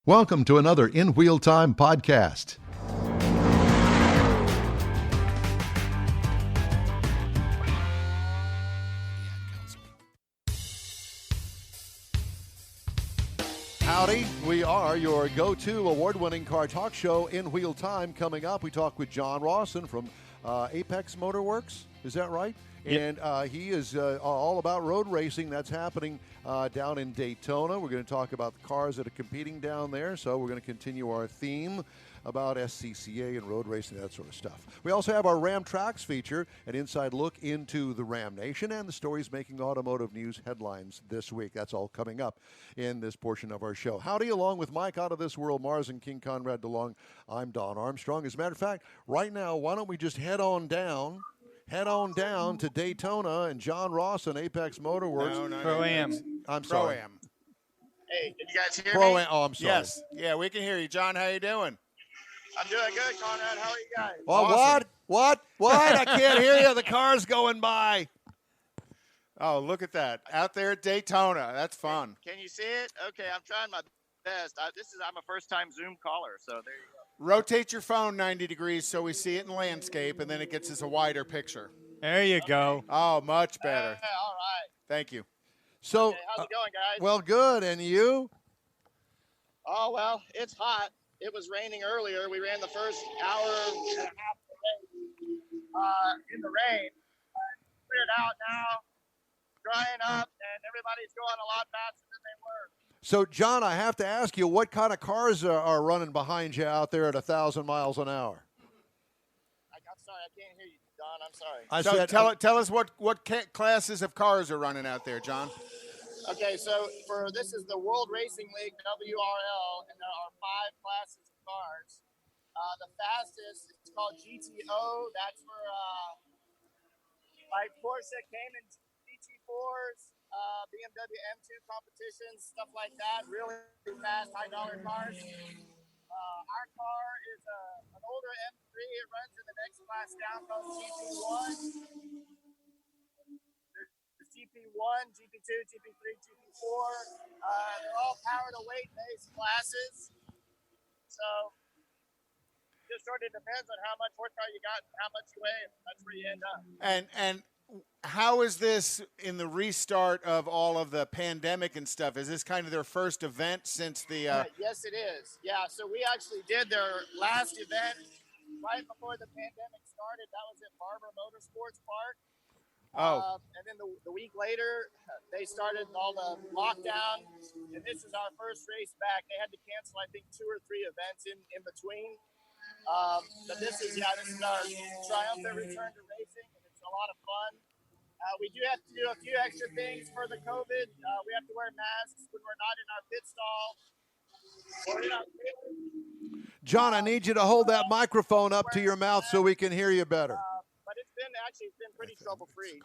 Welcome to another In Wheel Time podcast. Howdy, we are your go-to award-winning car talk show, In Wheel Time. Coming up, we talk with John Rawson from Apex Motorworks. Is that right? Yep. And he is all about road racing. That's happening down in Daytona. We're going to talk about the cars that are competing down there. So we're going to continue our theme about SCCA and road racing, that sort of stuff. We also have our Ram Tracks feature, an inside look into the Ram Nation and the stories making automotive news headlines this week. That's all coming up in this portion of our show. Howdy, along with Mike Out of This World, Mars, and King Conrad DeLong, I'm Don Armstrong. As a matter of fact, right now, why don't we just head on down to Daytona and John Rawson, Apex Motorworks. No, Pro-Am. I'm sorry. Pro-Am. Hey, did you guys hear Pro-Am. me? Oh, I'm sorry. Yes. Yeah, we can hear you. John, how you doing? I'm doing good, Conrad. How are you guys? Oh, Awesome. What? I can't hear you. The car's going by. Oh, look at that. Out there at Daytona. That's fun. Can you see it? Okay, I'm trying my best. I'm a first-time Zoom caller, so there you go. Rotate your phone 90 degrees so we see it in landscape, and then it gets us a wider picture. There you go. Oh, much better. All right. Thank you. So, Okay, how's it going, guys? well, good. And you? Oh, well, it's hot. It was raining earlier. We ran the first hour and a half of the race in the rain. Cleared out now, drying up, and everybody's going a lot faster than they were. So, John, I have to ask you, what kind of cars are running behind you out there at 1,000 miles an hour? I'm sorry, I can't hear you, Don. I'm sorry. Tell us what classes of cars are running out there, John. Okay, so this is the World Racing League, WRL, and there are 5 classes of cars. The fastest is called GTO. That's for like Porsche Cayman GT4s, BMW M2 competitions, stuff like that. Really fast, high-dollar cars. Our car is an older M3. It runs in the next class down called GP1. GP1, GP2, GP3, GP4. They're all power to weight based classes. So just sort of depends on how much horsepower you got and how much you weigh, and that's where you end up. And how is this in the restart of all of the pandemic and stuff? Is this kind of their first event since the Yes, it is. Yeah, so we actually did their last event right before the pandemic started. That was at Barber Motorsports Park. And then the week later, they started all the lockdown, and this is our first race back. They had to cancel, I think, 2 or 3 events in between. But this is our triumphant return to racing, and it's a lot of fun. We do have to do a few extra things for the COVID. We have to wear masks when we're not in our pit stall. John, I need you to hold that microphone up to your mouth so we can hear you better. But it's been pretty trouble-free.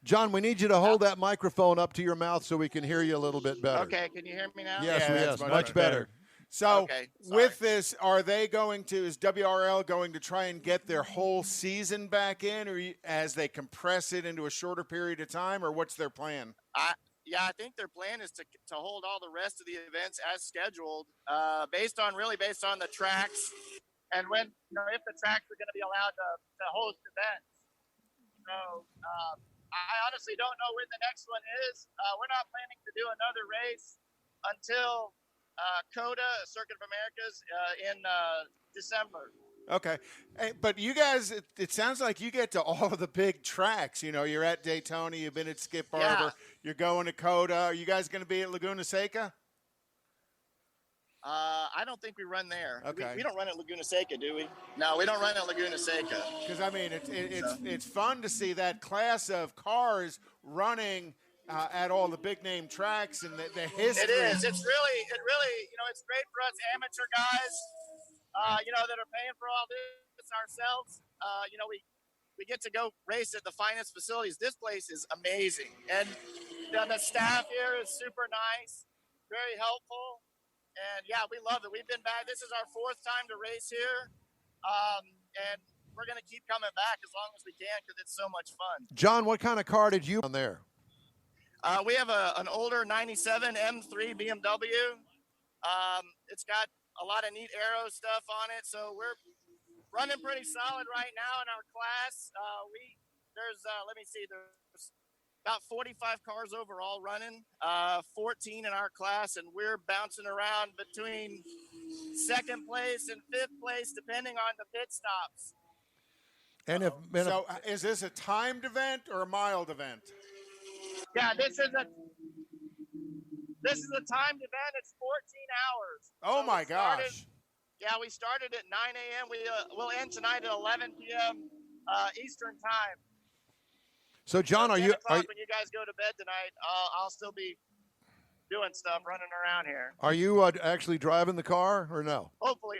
John, we need you to hold that microphone up to your mouth so we can hear you a little bit better. Okay, can you hear me now? Yes, that's much better. So Okay, with this, is WRL going to try and get their whole season back in, or as they compress it into a shorter period of time, or what's their plan? I think their plan is to hold all the rest of the events as scheduled, based on the tracks, and when if the tracks are going to be allowed to host events. So I honestly don't know when the next one is. We're not planning to do another race until COTA, Circuit of Americas, in December. Okay. Hey, but you guys, it sounds like you get to all of the big tracks. You're at Daytona, you've been at Skip Barber, you're going to COTA. Are you guys going to be at Laguna Seca? I don't think we run there. Okay. We don't run at Laguna Seca, do we? No, we don't run at Laguna Seca. Because, I mean, it's fun to see that class of cars running at all the big-name tracks and the history. It is. It's really, it's great for us amateur guys, that are paying for all this ourselves. We get to go race at the finest facilities. This place is amazing. And the staff here is super nice, very helpful. And, yeah, we love it. We've been back. This is our 4th time to race here. And we're going to keep coming back as long as we can because it's so much fun. John, what kind of car did you on there? We have an older 97 M3 BMW. It's got a lot of neat aero stuff on it, so we're running pretty solid right now in our class. Let me see, there's about 45 cars overall running, 14 in our class, and we're bouncing around between second place and fifth place, depending on the pit stops. And so is this a timed event or a mild event? Yeah, this is a timed event. It's 14 hours. Oh, so my gosh. Yeah, we started at 9 a.m. We'll end tonight at 11 p.m. Eastern time. So, John, when you guys go to bed tonight, I'll still be doing stuff, running around here. Are you actually driving the car or no? Hopefully.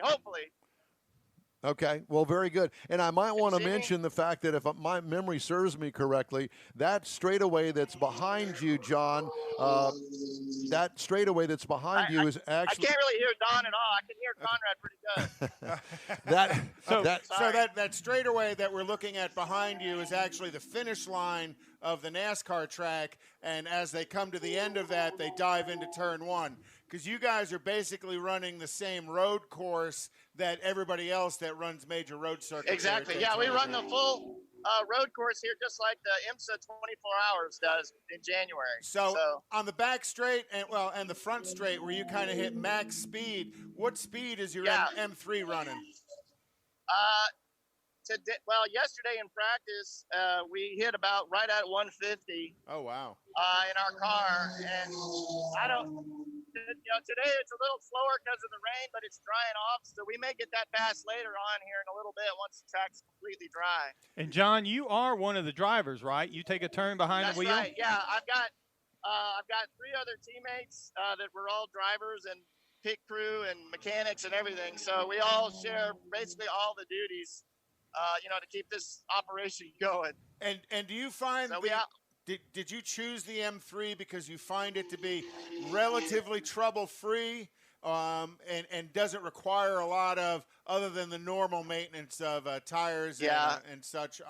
Okay, well, very good. And I might want to mention the fact that if my memory serves me correctly, that straightaway that's behind you, John, that straightaway that's behind you is actually... I can't really hear Don at all. I can hear Conrad pretty good. So that straightaway that we're looking at behind you is actually the finish line of the NASCAR track, and as they come to the end of that, they dive into turn one. Because you guys are basically running the same road course that everybody else that runs major road circuits. Exactly. Yeah, we run the full road course here, just like the IMSA 24 Hours does in January. So on the back straight and the front straight, where you kind of hit max speed, what speed is your M3 running? Yesterday in practice, we hit about right at 150. Oh wow! In our car, and today it's a little slower because of the rain, but it's drying off, so we may get that pass later on here in a little bit once the track's completely dry. And John, you are one of the drivers, right? You take a turn behind the wheel. That's right. Yeah, I've got 3 other teammates that were all drivers and pit crew and mechanics and everything. So we all share basically all the duties, to keep this operation going. And do you find Did you choose the M3 because you find it to be relatively trouble-free and doesn't require a lot of, other than the normal maintenance of tires and such?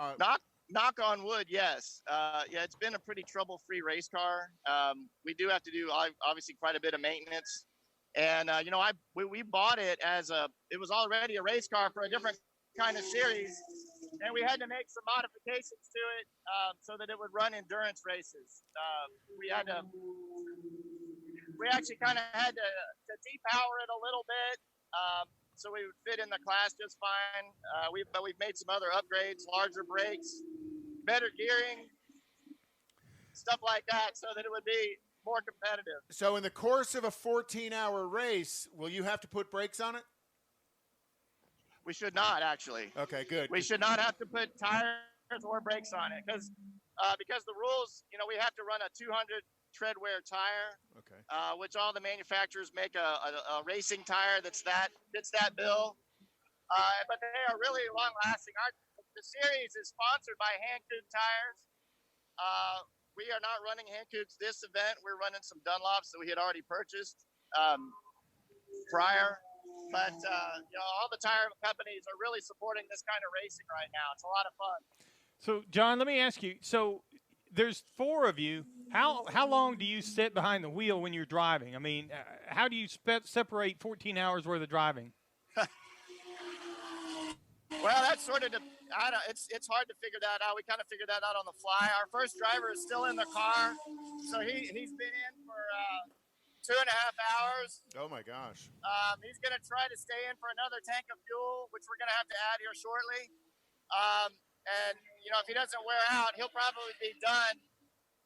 Knock on wood, yes. It's been a pretty trouble-free race car. We do have to do, obviously, quite a bit of maintenance. And, we bought it it was already a race car for a different kind of series. And we had to make some modifications to it so that it would run endurance races. We actually kind of had to depower it a little bit so we would fit in the class just fine. But we've made some other upgrades, larger brakes, better gearing, stuff like that, so that it would be more competitive. So in the course of a 14-hour race, will you have to put brakes on it? We should not, actually. Okay, good. We should not have to put tires or brakes on it because the rules, we have to run a 200 tread wear tire, which all the manufacturers make a racing tire that fits that bill. But they are really long lasting. The series is sponsored by Hankook tires. We are not running Hankooks this event. We're running some Dunlops that we had already purchased prior. But, all the tire companies are really supporting this kind of racing right now. It's a lot of fun. So, John, let me ask you. So, there's 4 of you. How long do you sit behind the wheel when you're driving? I mean, how do you separate 14 hours worth of driving? Well, that's sort of it's hard to figure that out. We kind of figured that out on the fly. Our first driver is still in the car, so he's been in for 2.5 hours. Oh my gosh. He's going to try to stay in for another tank of fuel, which we're going to have to add here shortly. And if he doesn't wear out, he'll probably be done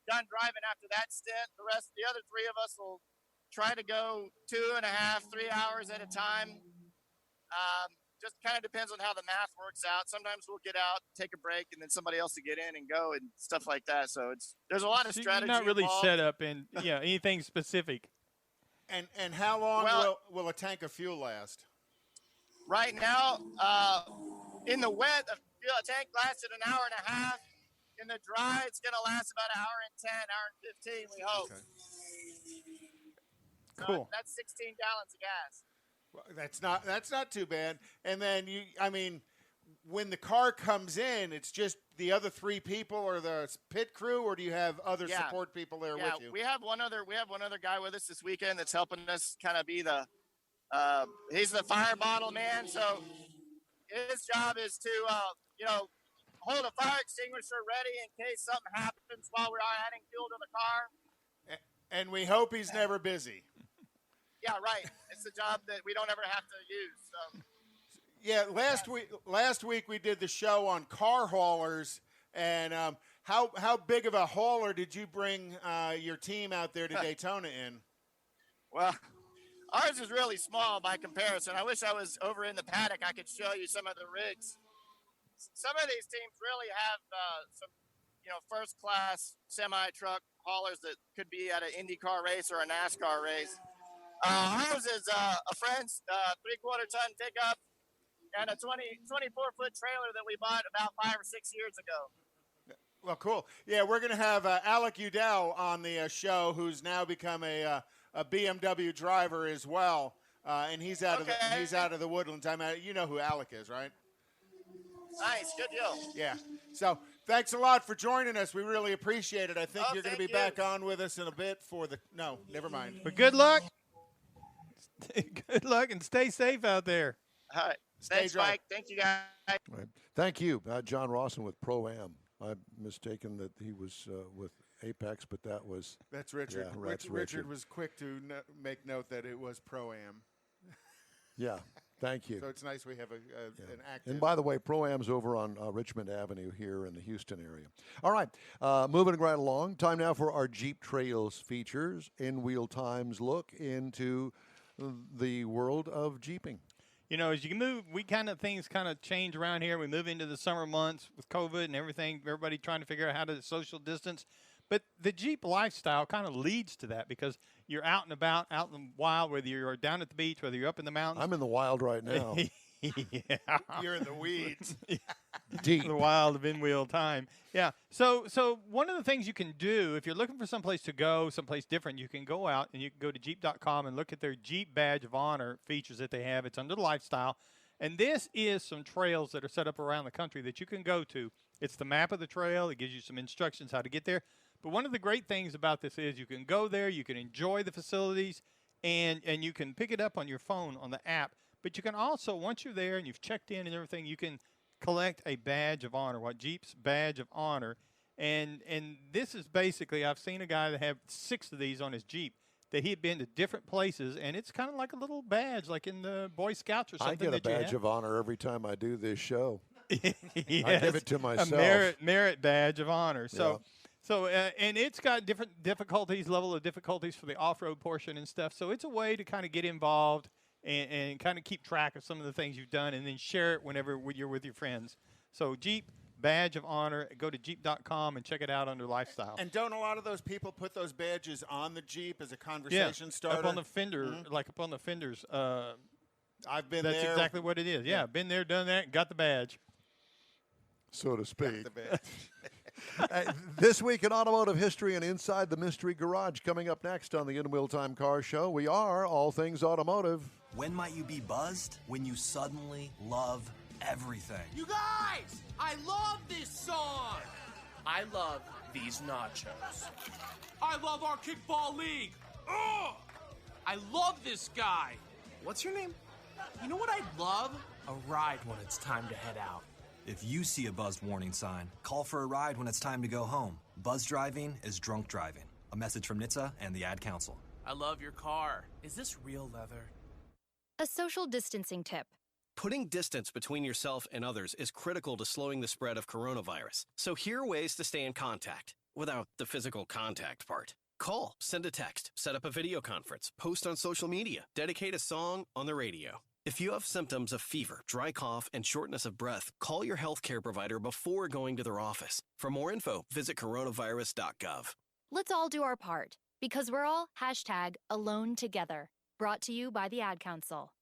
driving after that stint. The other 3 of us will try to go 2.5, 3 hours at a time. Just kind of depends on how the math works out. Sometimes we'll get out, take a break, and then somebody else will get in and go and stuff like that. So there's a lot of strategy. You're not really involved. set up in anything specific. And how long will a tank of fuel last? Right now, in the wet, a tank lasted an hour and a half. In the dry, it's going to last about an hour and 10, hour and 15, we hope. Okay. So cool. That's 16 gallons of gas. Well, that's not too bad. And then when the car comes in, it's just the other 3 people or the pit crew, or do you have other support people there with you? We have one other guy with us this weekend that's helping us kind of be the he's the fire bottle man. So his job is to hold a fire extinguisher ready in case something happens while we are adding fuel to the car. And we hope he's never busy. Yeah, right. It's a job that we don't ever have to use. So. Yeah, last week we did the show on car haulers, and how big of a hauler did you bring your team out there to Daytona in? Well, ours is really small by comparison. I wish I was over in the paddock. I could show you some of the rigs. Some of these teams really have some, first-class semi-truck haulers that could be at an IndyCar race or a NASCAR race. Ours is a friend's 3/4 ton pickup and a 24-foot trailer that we bought about 5 or 6 years ago. Well, cool. Yeah, we're going to have Alec Udell on the show, who's now become a BMW driver as well, and he's out of the Woodlands. You know who Alec is, right? Nice, good deal. Yeah. So thanks a lot for joining us. We really appreciate it. I think you're going to be back on with us in a bit for the. No, never mind. But good luck. Good luck and stay safe out there. All right. Thanks, Mike. Thank you, guys. Right. Thank you. John Rawson with Pro-Am. I'm mistaken that he was with Apex, but that's Richard. Yeah, Richard was quick to make note that it was Pro-Am. Yeah. Thank you. So it's nice we have an active. And by the way, Pro-Am's over on Richmond Avenue here in the Houston area. All right, moving right along. Time now for our Jeep Trails features. In Wheel Times look into the world of Jeeping. As you move, things kind of change around here. We move into the summer months with COVID and everything. Everybody trying to figure out how to social distance. But the Jeep lifestyle kind of leads to that because you're out and about, out in the wild, whether you're down at the beach, whether you're up in the mountains. I'm in the wild right now. Yeah. You're in the weeds. Deep. The wild of in-wheel time. Yeah. So one of the things you can do, if you're looking for someplace to go, someplace different, you can go out and you can go to Jeep.com and look at their Jeep Badge of Honor features that they have. It's under the lifestyle. And this is some trails that are set up around the country that you can go to. It's the map of the trail. It gives you some instructions how to get there. But one of the great things about this is you can go there, you can enjoy the facilities, and you can pick it up on your phone on the app. But you can also, once you're there and you've checked in and everything, you can collect a badge of honor, Jeep's Badge of Honor. And this is basically, I've seen a guy that had 6 of these on his Jeep that he had been to different places, and it's kind of like a little badge, like in the Boy Scouts or something. I get a badge of honor every time I do this show. Yes, I give it to myself. A merit badge of honor. So. Yeah. So, and it's got different level of difficulties for the off-road portion and stuff. So it's a way to kind of get involved and kind of keep track of some of the things you've done and then share it whenever you're with your friends. So Jeep Badge of Honor, go to Jeep.com and check it out under lifestyle. And don't a lot of those people put those badges on the Jeep as a conversation starter? Up on the fender, like up on the fenders. I've been there. That's exactly what it is. Yeah, been there, done that, got the badge. So to speak. This week in automotive history and inside the mystery garage, coming up next on the In Wheel Time Car Show, we are all things automotive. When might you be buzzed? When you suddenly love everything. You guys, I love this song. I love these nachos. I love our kickball league. Ugh! I love this guy. What's your name? You know what I'd love? A ride when it's time to head out. If you see a buzzed warning sign, call for a ride when it's time to go home. Buzz driving is drunk driving. A message from NHTSA and the Ad Council. I love your car. Is this real leather? A social distancing tip. Putting distance between yourself and others is critical to slowing the spread of coronavirus. So here are ways to stay in contact without the physical contact part. Call, send a text, set up a video conference, post on social media, dedicate a song on the radio. If you have symptoms of fever, dry cough, and shortness of breath, call your healthcare provider before going to their office. For more info, visit coronavirus.gov. Let's all do our part, because we're all #AloneTogether. Brought to you by the Ad Council.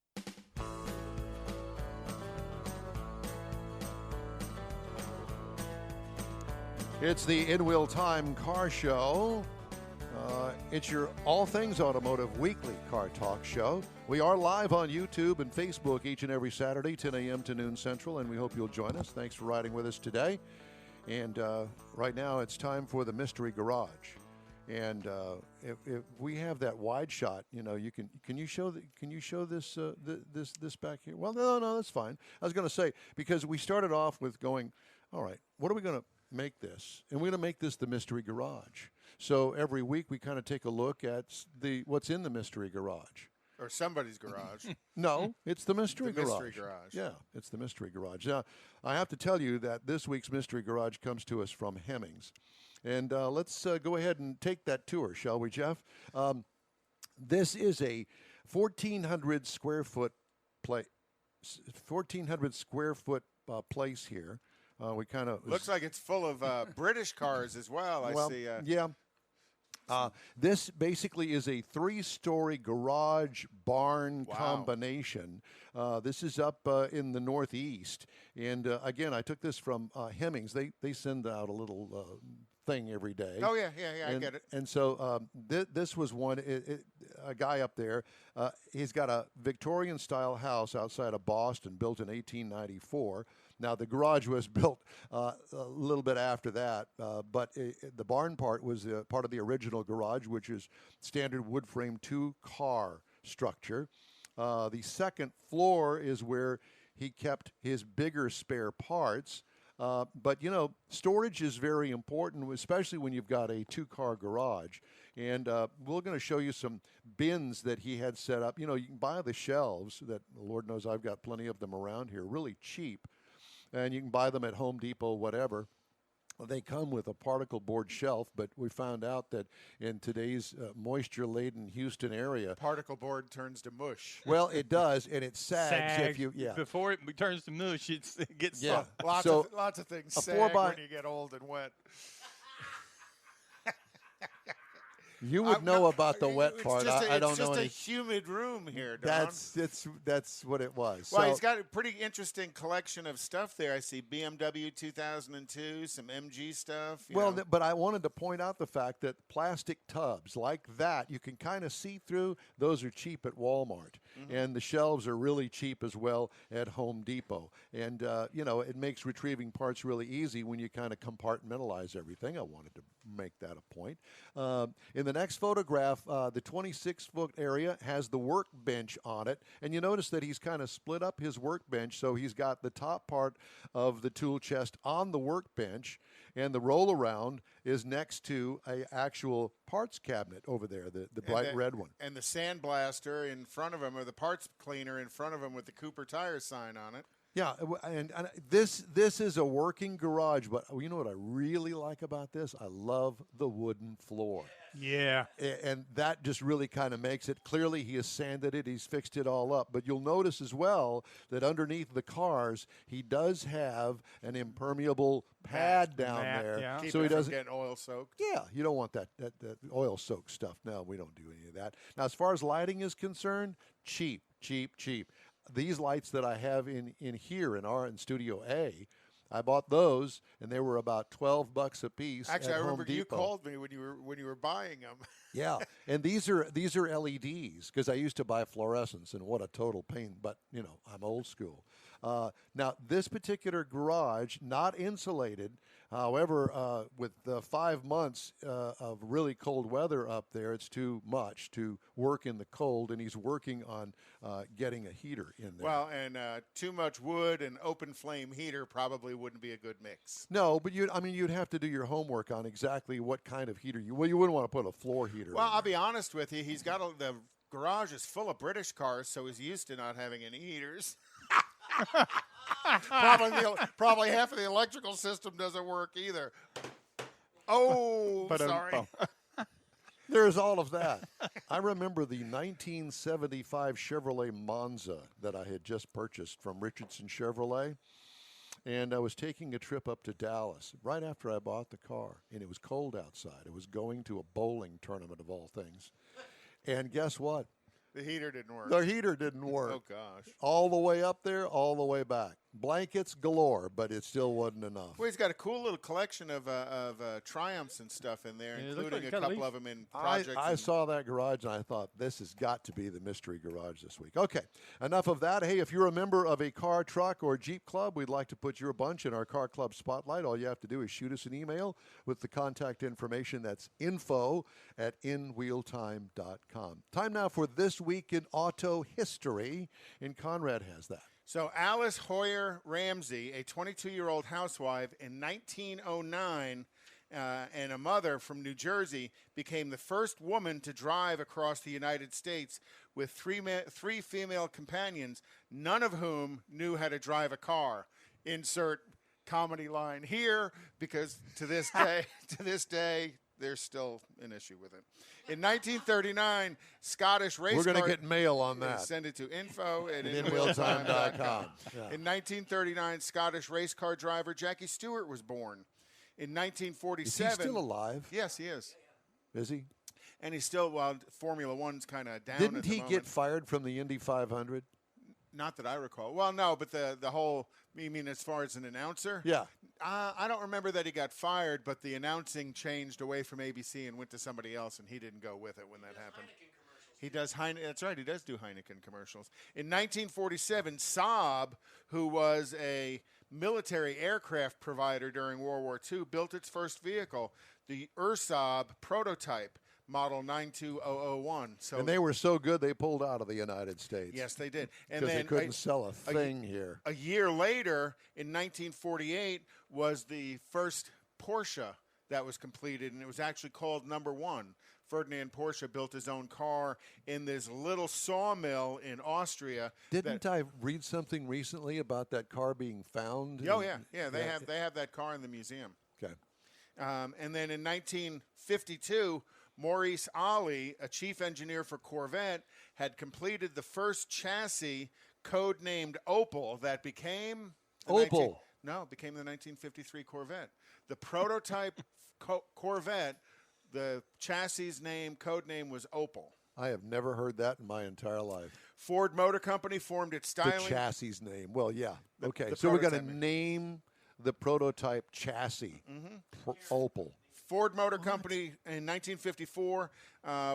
It's the In Wheel Time Car Show. It's your All Things Automotive Weekly Car Talk Show. We are live on YouTube and Facebook each and every Saturday, 10 a.m. to noon Central, and we hope you'll join us. Thanks for riding with us today. And right now it's time for the Mystery Garage. And if we have that wide shot, you know, can you show this this back here? Well, no, that's fine. I was going to say, because we started off with going, all right, what are we going to make this? And we're going to make this the Mystery Garage. So every week we kind of take a look at what's in the Mystery Garage. Or somebody's garage. No, it's the Mystery Garage. Mystery Garage. Yeah, it's the Mystery Garage. Now, I have to tell you that this week's Mystery Garage comes to us from Hemmings. And let's go ahead and take that tour, shall we, Jeff? This is a 1,400 square foot place here. We kind of looks like it's full of British cars as well. I see. Yeah. This basically is a 3-story garage barn combination. This is up in the Northeast. And again, I took this from Hemmings. They send out a little thing every day. Oh, yeah, I get it. And so this was one, a guy up there. He's got a Victorian-style house outside of Boston built in 1894. Now, the garage was built a little bit after that, but the barn part was part of the original garage, which is standard wood frame 2-car structure. The second floor is where he kept his bigger spare parts. But, you know, storage is very important, especially when you've got a 2-car garage. And we're going to show you some bins that he had set up. You know, you can buy the shelves that, Lord knows I've got plenty of them around here, really cheap. And you can buy them at Home Depot, whatever. They come with a particle board shelf, but we found out that in today's moisture-laden Houston area, particle board turns to mush. Well, it does, and it sags if you. Yeah. Before it turns to mush, it gets soft. Lots of things sag when you get old and wet. You would know about the wet part. I don't know any. It's just a humid room here, Don. That's what it was. Well, he's got a pretty interesting collection of stuff there. I see BMW 2002, some MG stuff. But I wanted to point out the fact that plastic tubs like that, you can kind of see through. Those are cheap at Walmart. Mm-hmm. And the shelves are really cheap as well at Home Depot. And, you know, it makes retrieving parts really easy when you kind of compartmentalize everything. I wanted to make that a point. In the next photograph, the 26-foot area has the workbench on it. And you notice that he's kind of split up his workbench. So he's got the top part of the tool chest on the workbench. And the roll-around is next to an actual parts cabinet over there, the bright red one. And the sandblaster in front of him, or the parts cleaner in front of him with the Cooper Tire sign on it. Yeah, and this is a working garage, but you know what I really like about this? I love the wooden floor. Yeah. And that just really kind of makes it. Clearly, he has sanded it. He's fixed it all up. But you'll notice as well that underneath the cars, he does have an impermeable pad down there. Yeah. So he doesn't get oil soaked. Yeah, you don't want that oil soaked stuff. No, we don't do any of that. Now, as far as lighting is concerned, cheap. These lights that I have in here in Studio A, I bought those, and they were about $12 a piece. Actually, at I remember Home you Depot. called me when you were buying them. Yeah, and these are LEDs because I used to buy fluorescents, and what a total pain. But you know, I'm old school. Now, this particular garage, not insulated. However, with 5 months of really cold weather up there, it's too much to work in the cold, and he's working on getting a heater in there. Well, and too much wood and open flame heater probably wouldn't be a good mix. No, but you'd have to do your homework on exactly what kind of heater you wouldn't want to put a floor heater. Well, in I'll be honest with you. He's got the garage is full of British cars, so he's used to not having any heaters. Probably half of the electrical system doesn't work either. Oh, sorry. There's all of that. I remember the 1975 Chevrolet Monza that I had just purchased from Richardson Chevrolet. And I was taking a trip up to Dallas right after I bought the car. And it was cold outside. It was going to a bowling tournament of all things. And guess what? The heater didn't work. The heater didn't work. Oh, gosh. All the way up there, all the way back. Blankets galore, but it still wasn't enough. Well, he's got a cool little collection of Triumphs and stuff in there, including a couple of them in projects. I saw that garage, and I thought, this has got to be the mystery garage this week. Okay, enough of that. Hey, if you're a member of a car, truck, or Jeep club, we'd like to put your bunch in our car club spotlight. All you have to do is shoot us an email with the contact information. That's info@inwheeltime.com. Time now for This Week in Auto History, and Conrad has that. So Alice Hoyer Ramsey, a 22-year-old housewife in 1909 and a mother from New Jersey, became the first woman to drive across the United States with three female companions, none of whom knew how to drive a car. Insert comedy line here, because to this day, there's still an issue with it. In 1939, Scottish race We're going to car... get mail on that. Send it to info@inwheeltime.com. In 1939, Scottish race car driver Jackie Stewart was born. In 1947... Is he still alive? Yes, he is. Is he? And he's still, well, Formula One's kind of down Didn't at the he moment. get fired from the Indy 500? Not that I recall. Well, no, but the whole, you mean as far as an announcer? Yeah. I don't remember that he got fired, but the announcing changed away from ABC and went to somebody else, and he didn't go with it when that happened. He does Heineken. That's right. He does do Heineken commercials. In 1947, Saab, who was a military aircraft provider during World War II, built its first vehicle, the Saab prototype, model 92001. And they were so good they pulled out of the United States. Yes, they did. Because they couldn't sell a thing here. A year later, in 1948, was the first Porsche that was completed, and it was actually called Number One. Ferdinand Porsche built his own car in this little sawmill in Austria. Didn't I read something recently about that car being found? Oh, yeah. They have that car in the museum. Okay. And then in 1952, Maurice Alley, a chief engineer for Corvette, had completed the first chassis codenamed Opal that became Opal. Became the 1953 Corvette. The prototype Corvette, the chassis code name was Opal. I have never heard that in my entire life. Ford Motor Company formed its styling. The chassis name. Well, yeah. Okay. So we're going to name the prototype chassis Opal. Ford Motor Company in 1954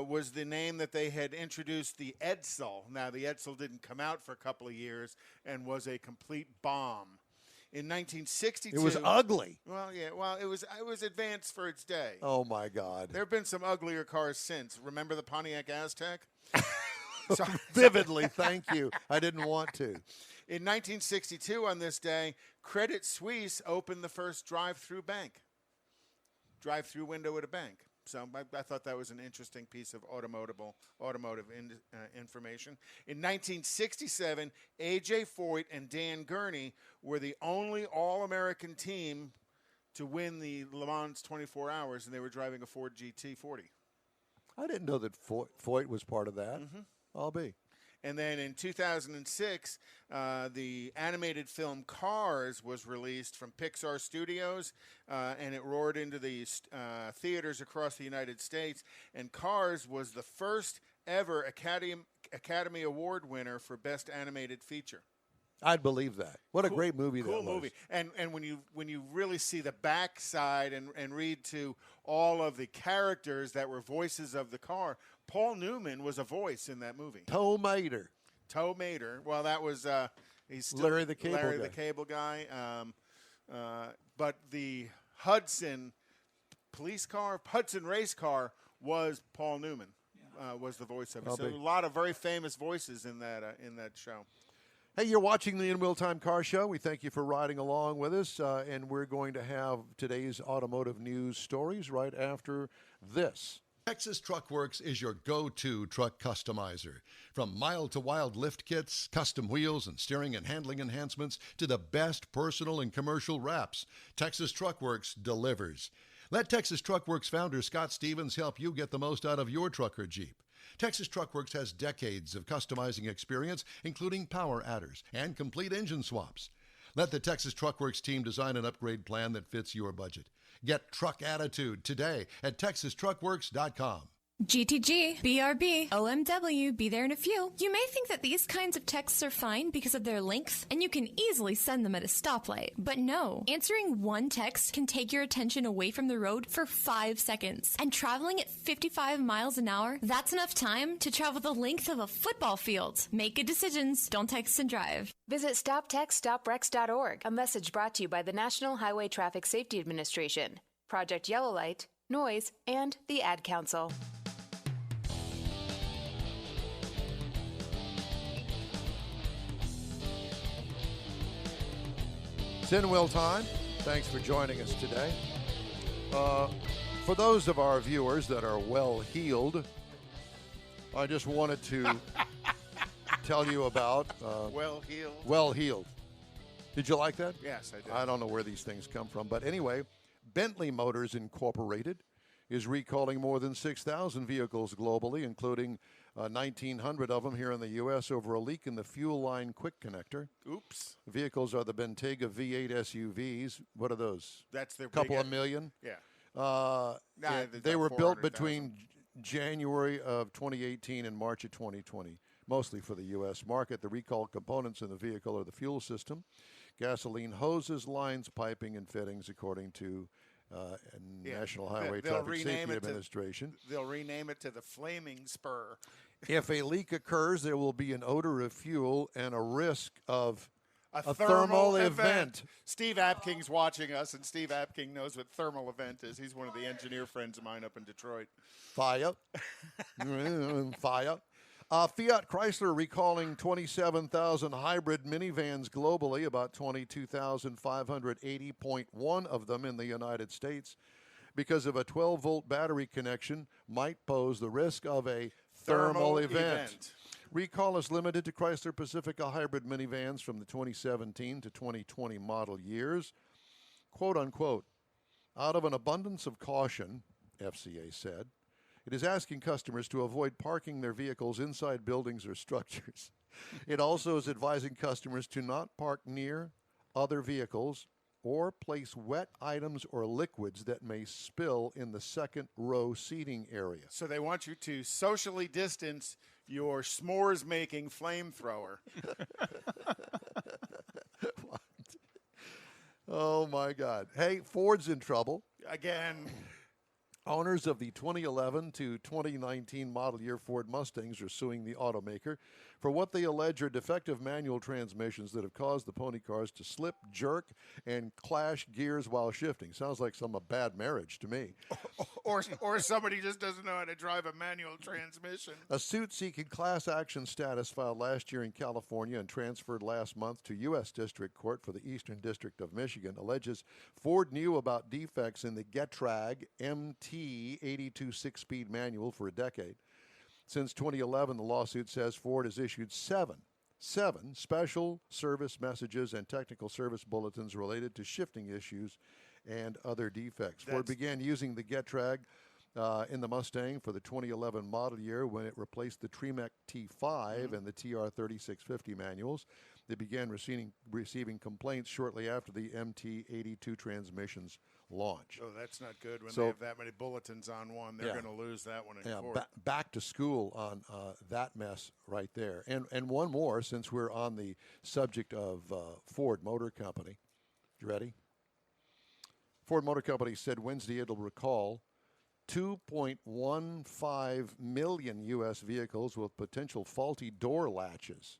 was the name that they had introduced the Edsel. Now, the Edsel didn't come out for a couple of years and was a complete bomb. In 1962, it was ugly. Well, yeah. Well, it was advanced for its day. Oh my God! There have been some uglier cars since. Remember the Pontiac Aztek? Vividly, thank you. I didn't want to. In 1962, on this day, Credit Suisse opened the first drive-through window at a bank. So I thought that was an interesting piece of automotive information. In 1967, A.J. Foyt and Dan Gurney were the only All-American team to win the Le Mans 24 Hours, and they were driving a Ford GT40. I didn't know that Foyt was part of that. Mm-hmm. I'll be. And then in 2006, the animated film Cars was released from Pixar Studios, and it roared into the theaters across the United States. And Cars was the first ever Academy Award winner for Best Animated Feature. I'd believe that. What a great movie that was. Cool movie. And when you really see the backside and read to all of the characters that were voices of the car, Paul Newman was a voice in that movie. Tow Mater. Well, that was he's still Larry the Cable Guy. But the Hudson race car was Paul Newman. Was the voice of it. So a lot of very famous voices in that show. Hey, you're watching the In Wheel Time Car Show. We thank you for riding along with us, and we're going to have today's automotive news stories right after this. Texas Truck Works is your go-to truck customizer. From mild-to-wild lift kits, custom wheels, and steering and handling enhancements to the best personal and commercial wraps, Texas Truck Works delivers. Let Texas Truck Works founder Scott Stevens help you get the most out of your truck or Jeep. Texas Truck Works has decades of customizing experience, including power adders and complete engine swaps. Let the Texas Truck Works team design an upgrade plan that fits your budget. Get truck attitude today at TexasTruckWorks.com. GTG, BRB, OMW, be there in a few. You may think that these kinds of texts are fine because of their length, and you can easily send them at a stoplight. But no, answering one text can take your attention away from the road for 5 seconds. And traveling at 55 miles an hour, that's enough time to travel the length of a football field. Make good decisions, don't text and drive. Visit StopTextStopWrecks.org. A message brought to you by the National Highway Traffic Safety Administration, Project Yellow Light, Noise, and the Ad Council. It's in Will time. Thanks for joining us today. For those of our viewers that are well-heeled, I just wanted to tell you about... well-heeled? Well-heeled. Did you like that? Yes, I did. I don't know where these things come from. But anyway, Bentley Motors Incorporated is recalling more than 6,000 vehicles globally, including 1,900 of them here in the U.S. over a leak in the fuel line quick connector. Oops. The vehicles are the Bentayga V8 SUVs. What are those? That's their couple of million? Yeah. They were built between January of 2018 and March of 2020, mostly for the U.S. market. The recalled components in the vehicle are the fuel system, gasoline hoses, lines, piping, and fittings, according to National Highway Traffic Safety Administration. They'll rename it to the Flaming Spur. If a leak occurs, there will be an odor of fuel and a risk of a thermal event. Steve Apking's watching us, and Steve Apking knows what thermal event is. He's one of the engineer friends of mine up in Detroit. Fire. Fire. Fiat Chrysler recalling 27,000 hybrid minivans globally, about 22,580.1 of them in the United States, because of a 12-volt battery connection might pose the risk of a thermal event. Recall is limited to Chrysler Pacifica hybrid minivans from the 2017 to 2020 model years. Quote, unquote, out of an abundance of caution, FCA said, it is asking customers to avoid parking their vehicles inside buildings or structures. It also is advising customers to not park near other vehicles or place wet items or liquids that may spill in the second row seating area. So they want you to socially distance your s'mores-making flamethrower. What? Oh, my God. Hey, Ford's in trouble. Again. Owners of the 2011 to 2019 model year Ford Mustangs are suing the automaker for what they allege are defective manual transmissions that have caused the pony cars to slip, jerk, and clash gears while shifting. Sounds like a bad marriage to me. Or somebody just doesn't know how to drive a manual transmission. A suit seeking class action status filed last year in California and transferred last month to U.S. District Court for the Eastern District of Michigan alleges Ford knew about defects in the Getrag MT 82 six-speed manual for a decade. Since 2011, the lawsuit says Ford has issued seven special service messages and technical service bulletins related to shifting issues and other defects. Ford began using the Getrag in the Mustang for the 2011 model year when it replaced the Tremec T5 and the TR3650 manuals. They began receiving complaints shortly after the MT82 transmission's launch. Oh, that's not good. When they have that many bulletins on one, they're going to lose that one in court. Back to school on that mess right there. And one more, since we're on the subject of Ford Motor Company. You ready? Ford Motor Company said Wednesday it'll recall 2.15 million U.S. vehicles with potential faulty door latches.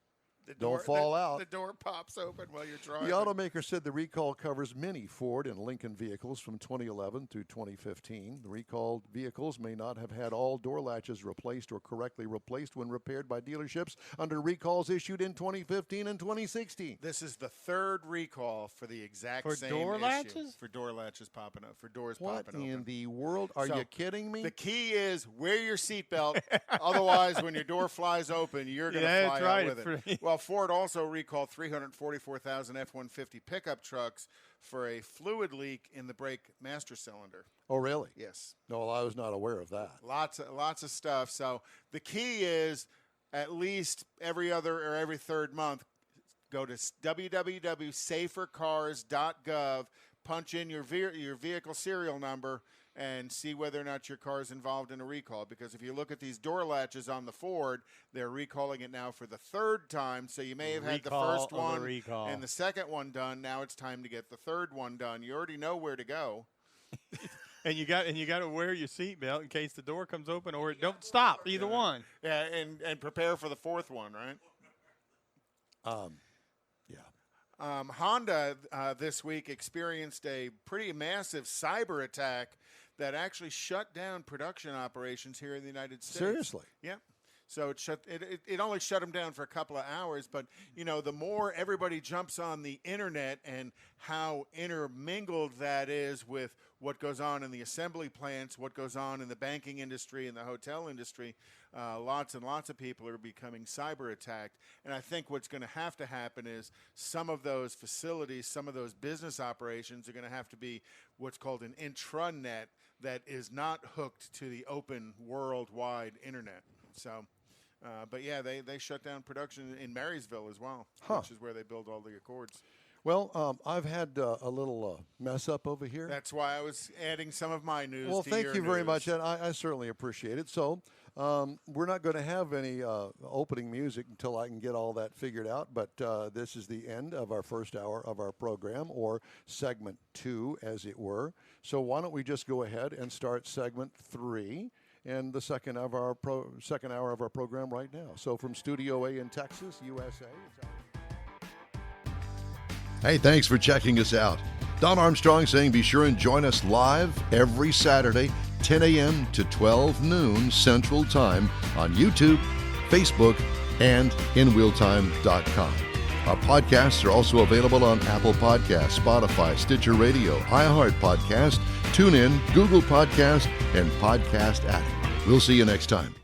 Don't fall out. The door pops open while you're driving. The automaker said the recall covers many Ford and Lincoln vehicles from 2011 through 2015. The recalled vehicles may not have had all door latches replaced or correctly replaced when repaired by dealerships under recalls issued in 2015 and 2016. This is the third recall for the exact same door issue. Latches? For door latches popping up. For doors what popping open. What in the world? Are you kidding me? The key is wear your seatbelt. Otherwise, when your door flies open, you're going to fly out with it. Well, Ford also recalled 344,000 F-150 pickup trucks for a fluid leak in the brake master cylinder. Oh, really? Yes. No, I was not aware of that. Lots of stuff. So the key is at least every other or every third month, go to www.safercars.gov, punch in your vehicle serial number, and see whether or not your car is involved in a recall. Because if you look at these door latches on the Ford, they're recalling it now for the third time. So you may have had the first one and the second one done. Now it's time to get the third one done. You already know where to go. And you got to wear your seatbelt in case the door comes open or it don't stop. Either one. Yeah, and prepare for the fourth one, right? Honda this week experienced a pretty massive cyber attack that actually shut down production operations here in the United States. Seriously? Yeah. So it only shut them down for a couple of hours, but the more everybody jumps on the internet and how intermingled that is with what goes on in the assembly plants, what goes on in the banking industry and the hotel industry, lots and lots of people are becoming cyber attacked. And I think what's going to happen is some of those facilities, some of those business operations are going to have to be what's called an intranet that is not hooked to the open worldwide internet. So, but yeah, they shut down production in Marysville as well, which is where they build all the Accords. Well, I've had a little mess up over here. That's why I was adding some of my news. Well, to thank your you very news. much, and I certainly appreciate it. So we're not going to have any opening music until I can get all that figured out, but this is the end of our first hour of our program, or segment 2, as it were. So why don't we just go ahead and start segment 3 and the second hour of our program right now. So from Studio A in Texas, USA. Hey, thanks for checking us out. Don Armstrong saying be sure and join us live every Saturday, 10 a.m. to 12 noon Central Time on YouTube, Facebook, and InWheelTime.com. Our podcasts are also available on Apple Podcasts, Spotify, Stitcher Radio, iHeart Podcast, TuneIn, Google Podcast, and Podcast Addict. We'll see you next time.